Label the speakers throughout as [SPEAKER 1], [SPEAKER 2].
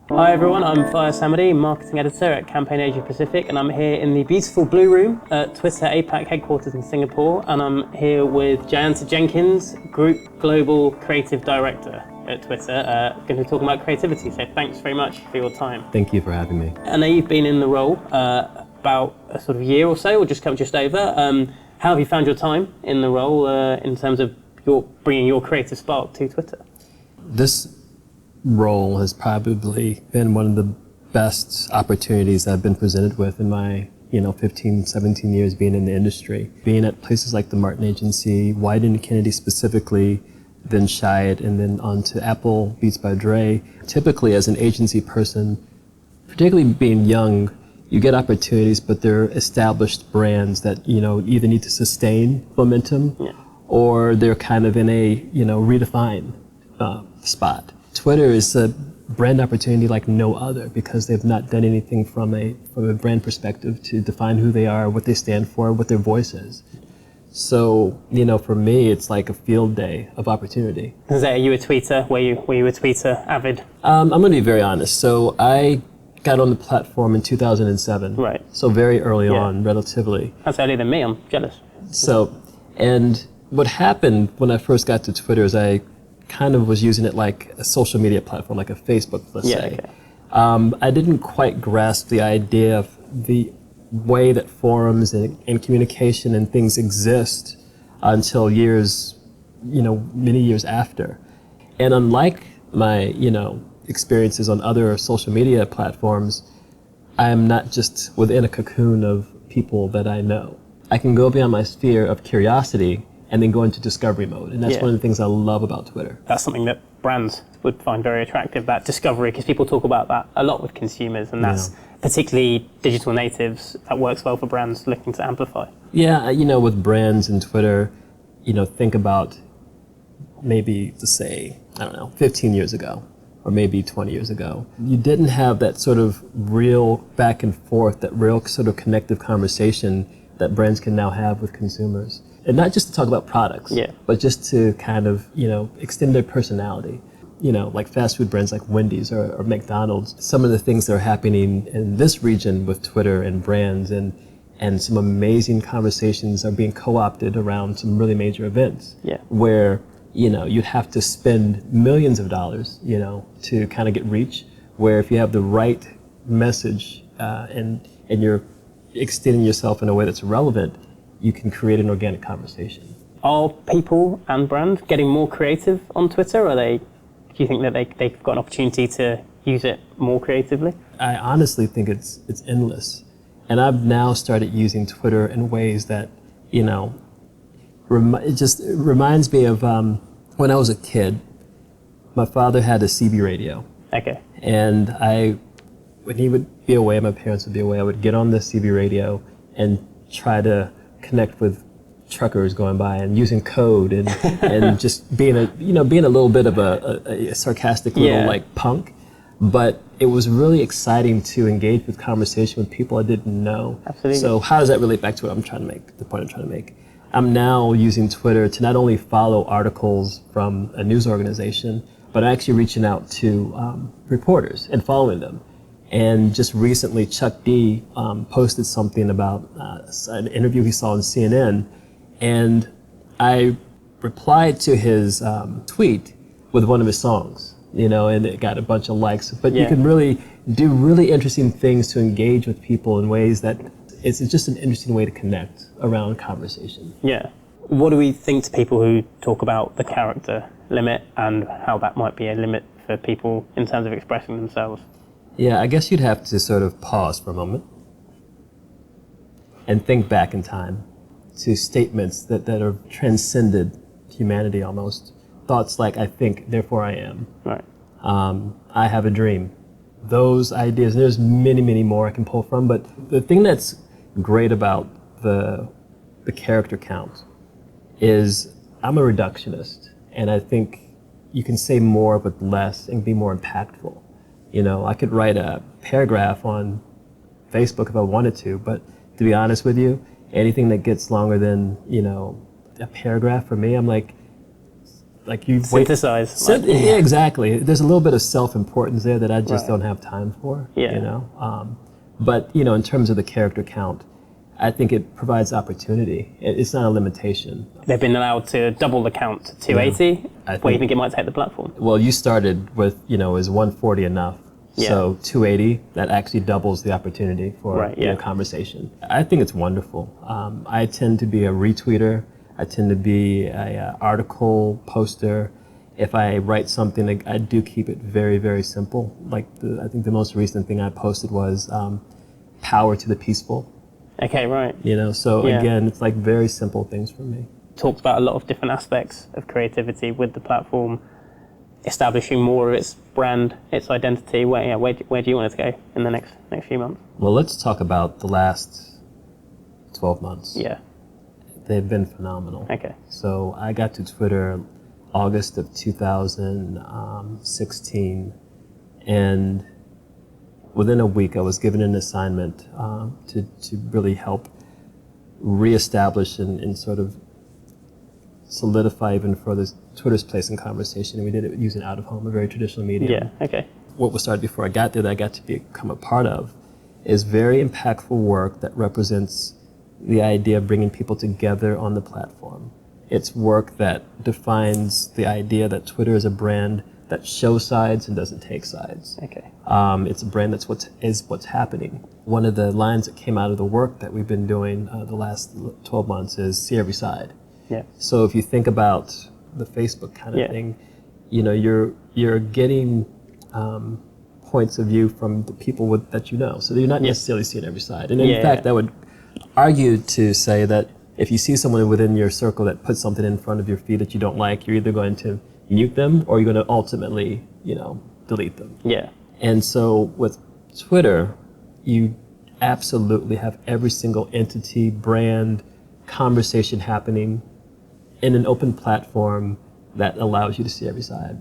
[SPEAKER 1] Hi everyone, I'm Fire Samadi, Marketing Editor at Campaign Asia Pacific, and I'm here in the beautiful Blue Room at Twitter APAC headquarters in Singapore, and I'm here with Jayanta Jenkins, Group Global Creative Director at Twitter, going to talk about creativity, so thanks very much for your time.
[SPEAKER 2] Thank you for having me.
[SPEAKER 1] I know you've been in the role about a sort of year or so, or just over. How have you found your time in the role in terms of bringing your creative spark to Twitter?
[SPEAKER 2] This role has probably been one of the best opportunities I've been presented with in my 15, 17 years being in the industry. Being at places like the Martin Agency, Wieden & Kennedy specifically, then Chiat, and then on to Apple, Beats by Dre. Typically as an agency person, particularly being young, you get opportunities, but they're established brands that either need to sustain momentum, or they're kind of in a redefined spot. Twitter is a brand opportunity like no other because they've not done anything from a brand perspective to define who they are, what they stand for, what their voice is. So for me, it's like a field day of opportunity.
[SPEAKER 1] Are you a tweeter? Were you a tweeter avid?
[SPEAKER 2] I'm going to be very honest. So I got on the platform in 2007.
[SPEAKER 1] Right.
[SPEAKER 2] So very early on, relatively.
[SPEAKER 1] That's earlier than me. I'm jealous.
[SPEAKER 2] So, and what happened when I first got to Twitter is I kind of was using it like a social media platform, like a Facebook, let's say.
[SPEAKER 1] Okay.
[SPEAKER 2] I didn't quite grasp the idea of the way that forums and communication and things exist until many years after. And unlike my, experiences on other social media platforms, I am not just within a cocoon of people that I know. I can go beyond my sphere of curiosity and then go into discovery mode. And that's one of the things I love about Twitter.
[SPEAKER 1] That's something that brands would find very attractive, that discovery, because people talk about that a lot with consumers, and that's particularly digital natives, that works well for brands looking to amplify.
[SPEAKER 2] Yeah, with brands and Twitter, think about maybe, to say, 15 years ago, or maybe 20 years ago. You didn't have that sort of real back and forth, that real sort of connective conversation that brands can now have with consumers. And not just to talk about products, but just to kind of, extend their personality. Like fast food brands like Wendy's or McDonald's. Some of the things that are happening in this region with Twitter and brands and some amazing conversations are being co-opted around some really major events. Where, you'd have to spend millions of dollars, to kind of get reach. Where if you have the right message and you're extending yourself in a way that's relevant, you can create an organic conversation.
[SPEAKER 1] Are people and brands getting more creative on Twitter? Do you think that they've got an opportunity to use it more creatively? I
[SPEAKER 2] honestly think it's endless. And I've now started using Twitter in ways that, it just reminds me of when I was a kid. My father had a CB radio.
[SPEAKER 1] Okay.
[SPEAKER 2] And when he would be away, my parents would be away, I would get on the CB radio and try to connect with truckers going by and using code and just being a little bit of a sarcastic little like punk. But it was really exciting to engage with conversation with people I didn't know.
[SPEAKER 1] Absolutely.
[SPEAKER 2] So how does that relate back to what I'm trying to make, the point I'm trying to make? I'm now using Twitter to not only follow articles from a news organization, but actually reaching out to reporters and following them. And just recently, Chuck D posted something about an interview he saw on CNN, and I replied to his tweet with one of his songs, and it got a bunch of likes. But you can really do really interesting things to engage with people in ways that it's just an interesting way to connect around conversation. Yeah.
[SPEAKER 1] What do we think to people who talk about the character limit and how that might be a limit for people in terms of expressing themselves?
[SPEAKER 2] Yeah, I guess you'd have to sort of pause for a moment and think back in time to statements that have transcended humanity almost. Thoughts like, I think, therefore I am.
[SPEAKER 1] Right.
[SPEAKER 2] I have a dream. Those ideas, and there's many, many more I can pull from, but the thing that's great about the character count is I'm a reductionist, and I think you can say more with less and be more impactful. I could write a paragraph on Facebook if I wanted to, but to be honest with you, anything that gets longer than, a paragraph for me, I'm like, like you
[SPEAKER 1] Synthesize.
[SPEAKER 2] Yeah, exactly. There's a little bit of self-importance there that I just
[SPEAKER 1] Right.
[SPEAKER 2] don't have time for.
[SPEAKER 1] Yeah.
[SPEAKER 2] You know, but you know, in terms of the character count, I think it provides opportunity. It's not a limitation.
[SPEAKER 1] They've been allowed to double the count to 280.
[SPEAKER 2] I
[SPEAKER 1] Where do you
[SPEAKER 2] think-
[SPEAKER 1] think it might take the platform?
[SPEAKER 2] Well, you started with, you know, is 140 enough?
[SPEAKER 1] Yeah.
[SPEAKER 2] So 280, that actually doubles the opportunity for
[SPEAKER 1] Right, yeah.
[SPEAKER 2] conversation. I think it's wonderful. I tend to be a retweeter. I tend to be a article poster. If I write something, I do keep it very, very simple. Like I think the most recent thing I posted was power to the peaceful.
[SPEAKER 1] Okay, right.
[SPEAKER 2] You know, so
[SPEAKER 1] Yeah.
[SPEAKER 2] again, it's like very simple things for me.
[SPEAKER 1] Talked about a lot of different aspects of creativity with the platform, establishing more of its brand, its identity. Where do you want it to go in the next few months?
[SPEAKER 2] Well, let's talk about the last 12 months.
[SPEAKER 1] Yeah.
[SPEAKER 2] They've been phenomenal.
[SPEAKER 1] Okay.
[SPEAKER 2] So I got to Twitter August of 2016, and within a week I was given an assignment to really help reestablish and sort of solidify even further Twitter's place in conversation. And we did it using out of home, a very traditional medium.
[SPEAKER 1] Yeah. Okay.
[SPEAKER 2] What was started before I got there that I got to become a part of is very impactful work that represents the idea of bringing people together on the platform. It's work that defines the idea that Twitter is a brand that shows sides and doesn't take sides.
[SPEAKER 1] Okay.
[SPEAKER 2] It's a brand that's what's happening. One of the lines that came out of the work that we've been doing the last 12 months is see every side.
[SPEAKER 1] Yeah.
[SPEAKER 2] So if you think about the Facebook kind of
[SPEAKER 1] Yeah.
[SPEAKER 2] thing, you know, you're getting points of view from the people that you know. So you're not necessarily seeing every side. And in
[SPEAKER 1] Yeah,
[SPEAKER 2] fact,
[SPEAKER 1] yeah.
[SPEAKER 2] I would argue to say that if you see someone within your circle that puts something in front of your feed that you don't like, you're either going to mute them or you're going to ultimately, you know, delete them.
[SPEAKER 1] Yeah.
[SPEAKER 2] And so with Twitter, you absolutely have every single entity, brand, conversation happening in an open platform that allows you to see every side.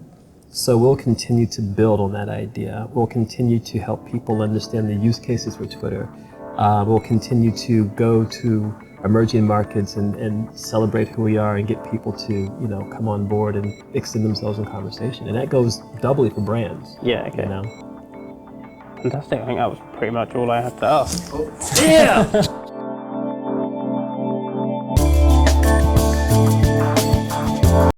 [SPEAKER 2] So we'll continue to build on that idea. We'll continue to help people understand the use cases for Twitter. We'll continue to go to emerging markets and celebrate who we are and get people to, you know, come on board and extend themselves in conversation. And that goes doubly for brands.
[SPEAKER 1] Yeah. Okay.
[SPEAKER 2] You know?
[SPEAKER 1] Fantastic. I think that was pretty much all I had to ask.
[SPEAKER 2] Yeah.